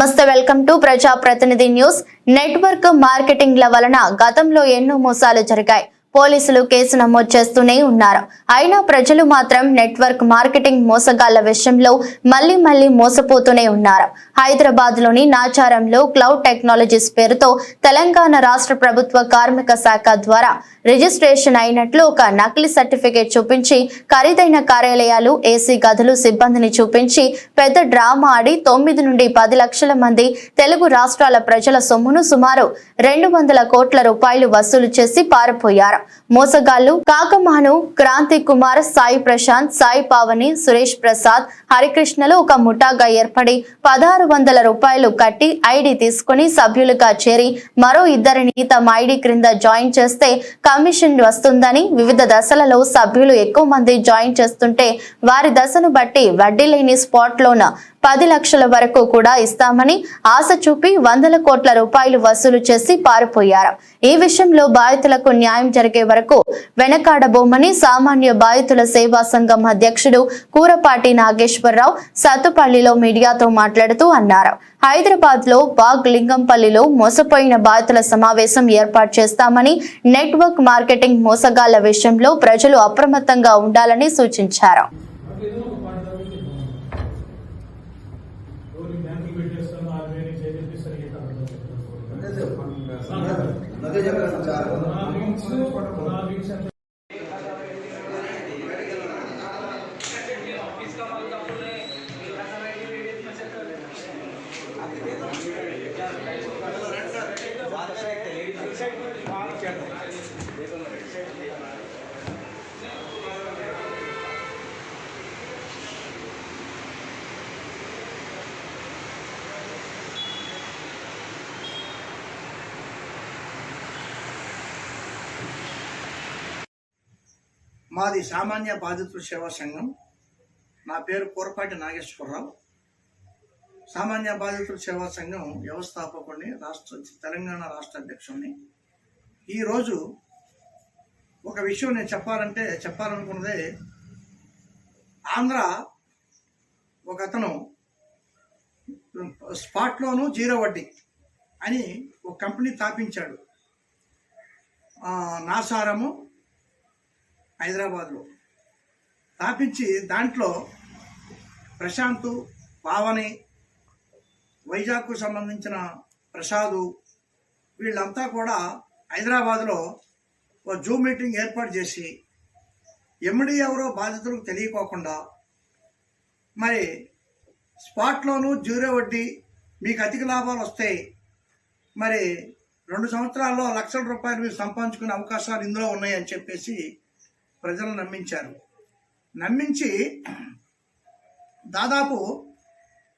నమస్తే, welcome to ప్రజా ప్రతినిధి న్యూస్. నెట్వర్క్ మార్కెటింగ్ల వలన గతంలో ఎన్నో మోసాలు జరిగాయి. పోలీసులు కేసు నమోదు చేస్తూనే ఉన్నారు. అయినా ప్రజలు మాత్రం నెట్వర్క్ మార్కెటింగ్ మోసగాళ్ల విషయంలో మళ్లీ మోసపోతూనే ఉన్నారు. హైదరాబాద్ లోని నాచారంలో క్లౌడ్ టెక్నాలజీస్ పేరుతో తెలంగాణ రాష్ట్ర ప్రభుత్వ కార్మిక శాఖ ద్వారా రిజిస్ట్రేషన్ అయినట్లు ఒక నకిలీ సర్టిఫికేట్ చూపించి ఖరీదైన కార్యాలయాలు, ఏసీ గదులు, సిబ్బందిని చూపించి పెద్ద డ్రామా ఆడి 9 నుండి 10 లక్షల మంది తెలుగు రాష్ట్రాల ప్రజల సొమ్మును సుమారు 200 కోట్ల రూపాయలు వసూలు చేసి పారిపోయారు. మోసగాళ్లు కాకమాను, క్రాంతి కుమార్, సాయి ప్రశాంత్, సాయి పావని, సురేష్ ప్రసాద్, హరికృష్ణలు ఒక ముఠాగా ఏర్పడి 1600 రూపాయలు కట్టి ఐడి తీసుకుని సభ్యులుగా చేరి మరో ఇద్దరిని తమ ఐడి క్రింద జాయిన్ చేస్తే కమిషన్ వస్తుందని, వివిధ దశలలో సభ్యులు ఎక్కువ మంది జాయిన్ చేస్తుంటే వారి దశను బట్టి వడ్డీ లేని స్పాట్ లోన్ 10 లక్షల వరకు కూడా ఇస్తామని ఆశ చూపి 100 కోట్ల రూపాయలు వసూలు చేసి పారిపోయారు. ఈ విషయంలో బాధితులకు న్యాయం జరిగే వరకు వెనకాడబోమని సామాన్య బాధితుల సేవా సంఘం అధ్యక్షుడు కూరపాటి నాగేశ్వరరావు సత్తుపల్లిలో మీడియాతో మాట్లాడుతూ అన్నారు. హైదరాబాద్ లో బాగ్ లింగంపల్లిలో మోసపోయిన బాధితుల సమావేశం ఏర్పాటు చేస్తామని, నెట్వర్క్ మార్కెటింగ్ మోసగాళ్ల విషయంలో ప్రజలు అప్రమత్తంగా ఉండాలని సూచించారు. మాది సామాన్య బాధితుల సేవా సంఘం. నా పేరు కూరపాటి నాగేశ్వరరావు. సామాన్య బాధితుల సేవా సంఘం వ్యవస్థాపకుడిని, తెలంగాణ రాష్ట్ర అధ్యక్షుడిని. ఈరోజు ఒక విషయం నేను చెప్పాలనుకున్నదే, ఆంధ్ర ఒక అతను స్పాట్లోను జీరో వడ్డీ అని ఒక కంపెనీ స్థాపించాడు. నాసారము హైదరాబాద్లో స్థాపించి దాంట్లో ప్రశాంత్, పావని, వైజాగ్కు సంబంధించిన ప్రసాదు వీళ్ళంతా కూడా హైదరాబాద్లో ఒక జూమ్ మీటింగ్ ఏర్పాటు చేసి ఎండి ఎవరో బాధితులకు తెలియకోకుండా మరి స్పాట్లోను జీరో వడ్డీ మీకు అధిక లాభాలు వస్తాయి, మరి 2 సంవత్సరాల్లో లక్షల రూపాయలు మీరు సంపాదించుకునే అవకాశాలు ఇందులో ఉన్నాయని చెప్పేసి ప్రజలను నమ్మించారు. నమ్మించి దాదాపు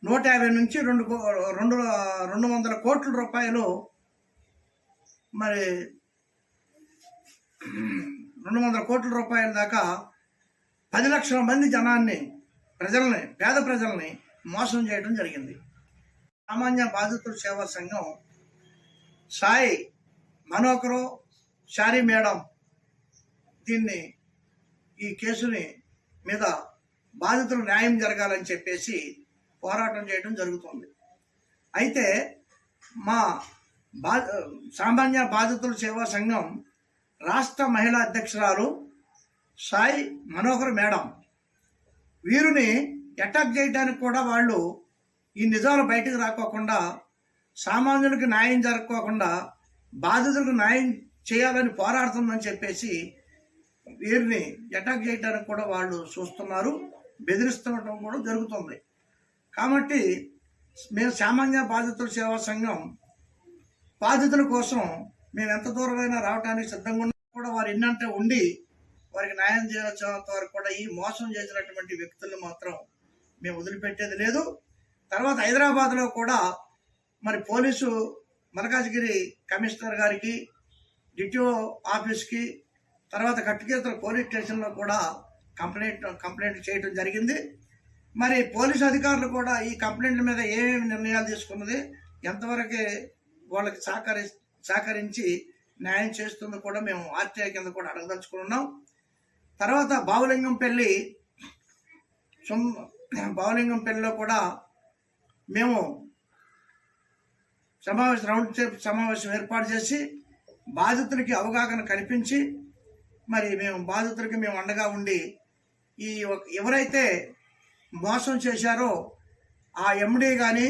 150 నుంచి 200 కోట్ల రూపాయలు, మరి 200 కోట్ల రూపాయల దాకా 10 లక్షల మంది పేద ప్రజల్ని మోసం చేయడం జరిగింది. సామాన్య బాధితుల సేవా సంఘం సాయి మనోకరు, శారీ మేడం ఈ కేసుని మీద బాధితులు న్యాయం జరగాలని చెప్పేసి పోరాటం చేయడం జరుగుతుంది. అయితే మా సామాన్య బాధితుల సేవా సంఘం రాష్ట్ర మహిళా అధ్యక్షురాలు సాయి మనోహర్ మేడం వీరిని అటాక్ చేయడానికి కూడా వాళ్ళు ఈ నిజాలు బయటకు రాకోకుండా, సామాన్యులకు న్యాయం జరగకోకుండా బాధితులకు న్యాయం చేయాలని పోరాడుతుందని చెప్పేసి వీరిని అటాక్ చేయడానికి కూడా వాళ్ళు చూస్తున్నారు, బెదిరిస్తుండటం కూడా జరుగుతుంది. కాబట్టి మేము సామాన్య బాధితుల సేవా సంఘం బాధితుల కోసం మేము ఎంత దూరమైనా రావడానికి సిద్ధంగా ఉన్నా కూడా వారు ఎన్నంటే ఉండి వారికి న్యాయం చేయాల్సినంత వరకు కూడా ఈ మోసం చేసినటువంటి వ్యక్తులను మాత్రం మేము వదిలిపెట్టేది లేదు. తర్వాత హైదరాబాద్లో కూడా మరి పోలీసు మల్కాజ్గిరి కమిషనర్ గారికి, డిటిఓ ఆఫీస్కి, తర్వాత కట్టుకేతల పోలీస్ స్టేషన్లో కూడా కంప్లైంట్ చేయడం జరిగింది. మరి పోలీసు అధికారులు కూడా ఈ కంప్లైంట్ల మీద ఏమేమి నిర్ణయాలు తీసుకున్నది, ఎంతవరకు వాళ్ళకి సహకరించి న్యాయం చేస్తుందో కూడా మేము ఆర్టీఐ కింద కూడా అడగదలుచుకున్నాం. తర్వాత బావలింగంపల్లిలో కూడా మేము రౌండ్ టేబుల్ సమావేశం ఏర్పాటు చేసి బాధితులకి అవగాహన కల్పించి మరి బాధితులకి మేము అండగా ఉండి ఎవరైతే మోసం చేశారో ఆ ఎండి కానీ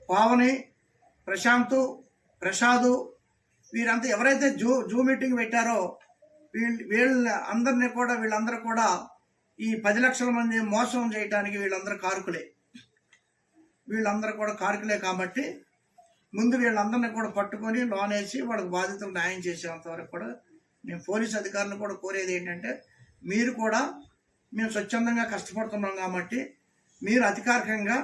పావని ప్రసాద్ వీరంతా ఎవరైతే జూ మీటింగ్ పెట్టారో వీళ్ళందరూ కూడా ఈ 10 లక్షల మంది మోసం చేయడానికి వీళ్ళందరూ కారకులే కాబట్టి ముందు వీళ్ళందరినీ కూడా పట్టుకొని లోన్ వేసి వాళ్ళకి బాధితులు న్యాయం చేసేంత వరకు కూడా నేను పోలీస్ అధికారులను కూడా కోరేది ఏంటంటే మీరు కూడా మేము స్వచ్ఛందంగా కష్టపడుతున్నాం కాబట్టి మీరు అధికారికంగా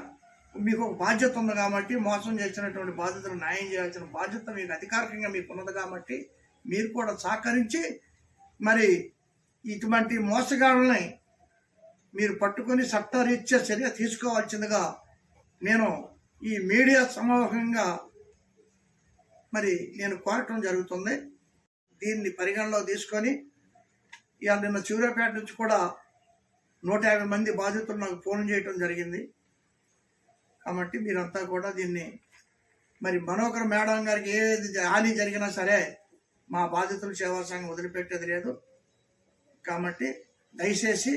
మీకు ఒక బాధ్యత ఉంది కాబట్టి మోసం చేసినటువంటి బాధితులు న్యాయం చేయాల్సిన బాధ్యత మీకు అధికారికంగా మీకు ఉన్నది కాబట్టి మీరు కూడా సహకరించి మరి ఇటువంటి మోసగాళ్ళని మీరు పట్టుకొని చట్టరీత్యా చర్య తీసుకోవాల్సిందిగా నేను ఈ మీడియా సమూహంగా మరి నేను కోరటం జరుగుతుంది. దీన్ని పరిగణలో తీసుకొని ఇవాళ నిన్న చివరిపేట నుంచి కూడా 150 మంది బాధితులు నాకు ఫోన్ చేయటం జరిగింది. కాబట్టి మీరంతా కూడా దీన్ని మరి మనోకర్ మేడం గారికి ఏది హాని జరిగినా సరే మా బాధితుల సేవా సంఘం వదిలిపెట్టేది లేదు. కాబట్టి దయచేసి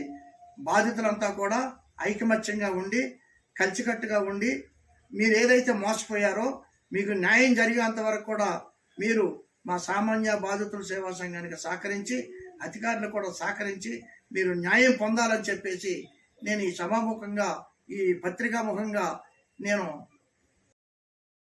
బాధితులంతా కూడా ఐకమత్యంగా ఉండి కలిసికట్టుగా ఉండి మీరు ఏదైతే మోసపోయారో మీకు న్యాయం జరిగేంత వరకు కూడా మీరు మా సామాన్య బాధితుల సేవా సంఘానికి సహకరించి అధికారులు కూడా సహకరించి మీరు న్యాయం పొందాలని చెప్పేసి నేను ఈ సభాముఖంగా ఈ పత్రికాముఖంగా నేను